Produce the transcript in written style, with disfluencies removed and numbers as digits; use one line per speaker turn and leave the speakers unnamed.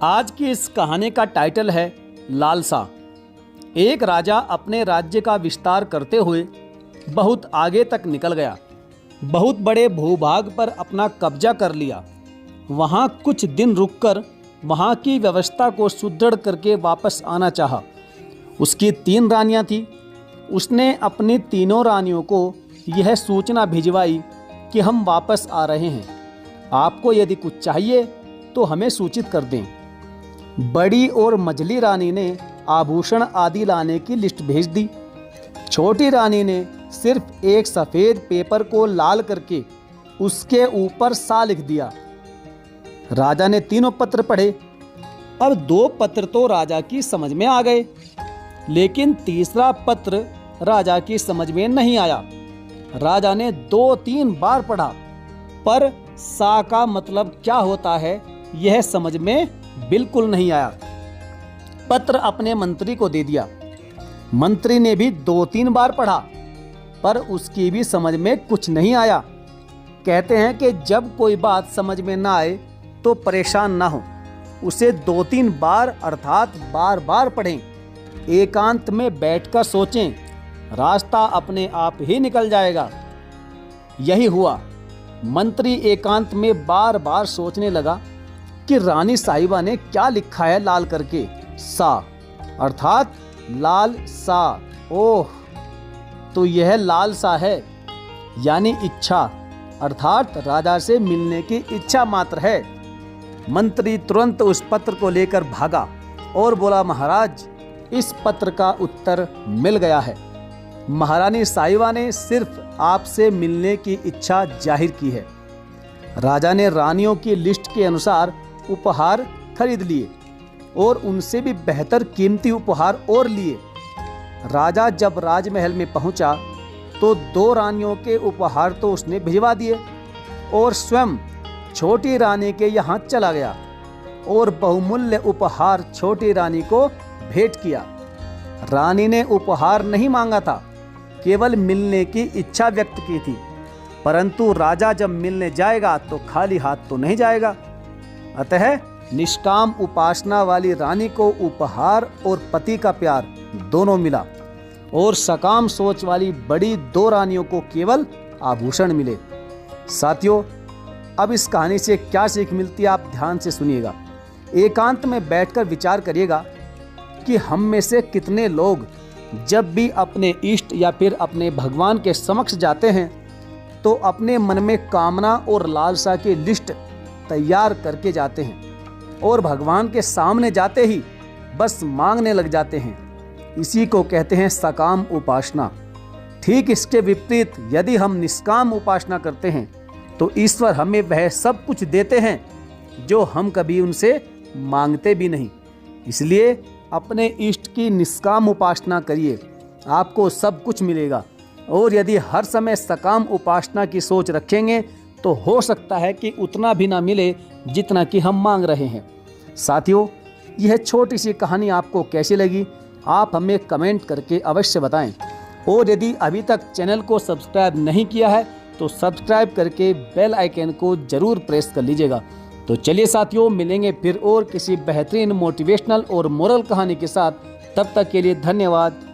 आज की इस कहानी का टाइटल है लालसा। एक राजा अपने राज्य का विस्तार करते हुए बहुत आगे तक निकल गया। बहुत बड़े भूभाग पर अपना कब्जा कर लिया। वहाँ कुछ दिन रुककर वहाँ की व्यवस्था को सुदृढ़ करके वापस आना चाहा। उसकी 3 रानियाँ थीं। उसने अपनी तीनों रानियों को यह सूचना भिजवाई कि हम वापस आ रहे हैं। आपको यदि कुछ चाहिए तो हमें सूचित कर दें। बड़ी और मझली रानी ने आभूषण आदि लाने की लिस्ट भेज दी। छोटी रानी ने सिर्फ एक सफ़ेद पेपर को लाल करके उसके ऊपर सा लिख दिया। राजा ने तीनों पत्र पढ़े। अब 2 पत्र तो राजा की समझ में आ गए, लेकिन तीसरा पत्र राजा की समझ में नहीं आया। राजा ने 2-3 बार पढ़ा, पर सा का मतलब क्या होता है यह समझ में बिल्कुल नहीं आया। पत्र अपने मंत्री को दे दिया। मंत्री ने भी 2-3 बार पढ़ा, पर उसकी भी समझ में कुछ नहीं आया। कहते हैं कि जब कोई बात समझ में ना आए तो परेशान ना हो, उसे 2-3 बार अर्थात बार बार पढ़ें। एकांत में बैठकर सोचें, रास्ता अपने आप ही निकल जाएगा। यही हुआ। मंत्री एकांत में बार बार सोचने लगा कि रानी साहिबा ने क्या लिखा है लाल करके, सा अर्थात लाल सा। ओह, तो यह लाल सा है, यानी इच्छा अर्थात राजा से मिलने की इच्छा मात्र है। मंत्री तुरंत उस पत्र को लेकर भागा और बोला, महाराज, इस पत्र का उत्तर मिल गया है। महारानी साहिबा ने सिर्फ आपसे मिलने की इच्छा जाहिर की है। राजा ने रानियों की लिस्ट के अनुसार उपहार खरीद लिए और उनसे भी बेहतर कीमती उपहार और लिए। राजा जब राजमहल में पहुंचा तो 2 रानियों के उपहार तो उसने भिजवा दिए और स्वयं छोटी रानी के यहाँ चला गया और बहुमूल्य उपहार छोटी रानी को भेंट किया। रानी ने उपहार नहीं मांगा था, केवल मिलने की इच्छा व्यक्त की थी। परंतु राजा जब मिलने जाएगा तो खाली हाथ तो नहीं जाएगा। अतः निष्काम उपासना वाली रानी को उपहार और पति का प्यार दोनों मिला और सकाम सोच वाली बड़ी 2 रानियों को केवल आभूषण मिले। साथियों, अब इस कहानी से क्या सीख मिलती है आप ध्यान से सुनिएगा। एकांत में बैठकर विचार करिएगा कि हम में से कितने लोग जब भी अपने इष्ट या फिर अपने भगवान के समक्ष जाते हैं तो अपने मन में कामना और लालसा की लिस्ट तैयार करके जाते हैं और भगवान के सामने जाते ही बस मांगने लग जाते हैं। इसी को कहते हैं सकाम उपासना। ठीक इसके विपरीत यदि हम निष्काम उपासना करते हैं तो ईश्वर हमें वह सब कुछ देते हैं जो हम कभी उनसे मांगते भी नहीं। इसलिए अपने इष्ट की निष्काम उपासना करिए, आपको सब कुछ मिलेगा। और यदि हर समय सकाम उपासना की सोच रखेंगे तो हो सकता है कि उतना भी ना मिले जितना कि हम मांग रहे हैं। साथियों, यह छोटी सी कहानी आपको कैसी लगी आप हमें कमेंट करके अवश्य बताएं। और यदि अभी तक चैनल को सब्सक्राइब नहीं किया है तो सब्सक्राइब करके बेल आइकन को ज़रूर प्रेस कर लीजिएगा। तो चलिए साथियों, मिलेंगे फिर और किसी बेहतरीन मोटिवेशनल और मोरल कहानी के साथ। तब तक के लिए धन्यवाद।